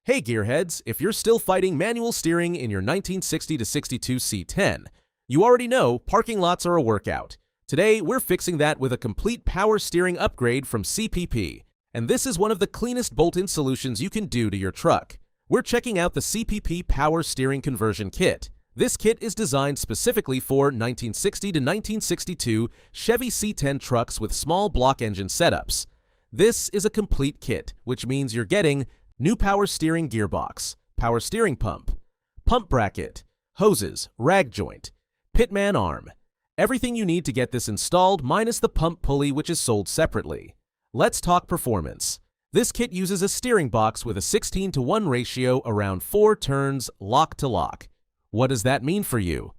Hey gearheads, if you're still fighting manual steering in your 1960 to 62 C10, you already know parking lots are a workout. Today, we're fixing that with a complete power steering upgrade from CPP, and this is one of the cleanest bolt-in solutions you can do to your truck. We're checking out the CPP Power Steering Conversion Kit. This kit is designed specifically for 1960 to 1962 Chevy C10 trucks with small block engine setups. This is a complete kit, which means you're getting new power steering gearbox, power steering pump, pump bracket, hoses, rag joint, pitman arm. Everything you need to get this installed minus the pump pulley, which is sold separately. Let's talk performance. This kit uses a steering box with a 16:1 ratio around 4 turns lock to lock. What does that mean for you?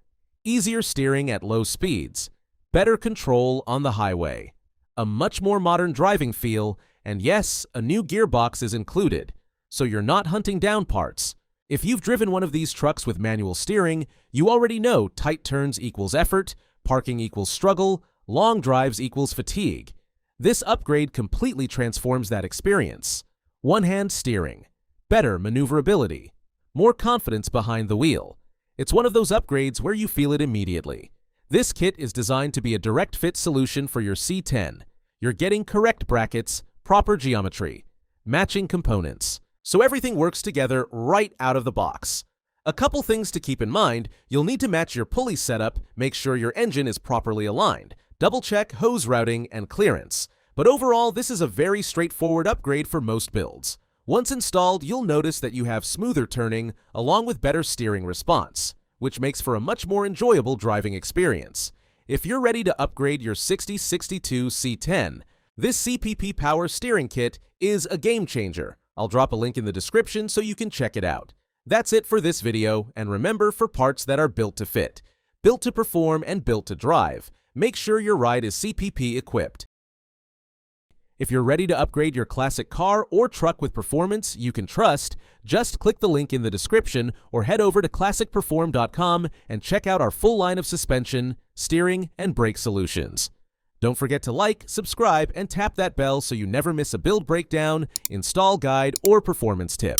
Easier steering at low speeds, better control on the highway, a much more modern driving feel, and yes, a new gearbox is included, so you're not hunting down parts. If you've driven one of these trucks with manual steering, you already know tight turns equals effort, parking equals struggle, long drives equals fatigue. This upgrade completely transforms that experience. One-hand steering, better maneuverability, more confidence behind the wheel. It's one of those upgrades where you feel it immediately. This kit is designed to be a direct fit solution for your C10. You're getting correct brackets, proper geometry, matching components, so everything works together right out of the box. A couple things to keep in mind: you'll need to match your pulley setup, make sure your engine is properly aligned, double-check hose routing and clearance. But overall, this is a very straightforward upgrade for most builds. Once installed, you'll notice that you have smoother turning along with better steering response, which makes for a much more enjoyable driving experience. If you're ready to upgrade your 6062 C10, this CPP Power Steering Kit is a game changer. I'll drop a link in the description so you can check it out. That's it for this video, and remember, for parts that are built to fit, built to perform, and built to drive, make sure your ride is CPP equipped. If you're ready to upgrade your classic car or truck with performance you can trust, just click the link in the description or head over to classicperform.com and check out our full line of suspension, steering, and brake solutions. Don't forget to like, subscribe, and tap that bell so you never miss a build breakdown, install guide, or performance tip.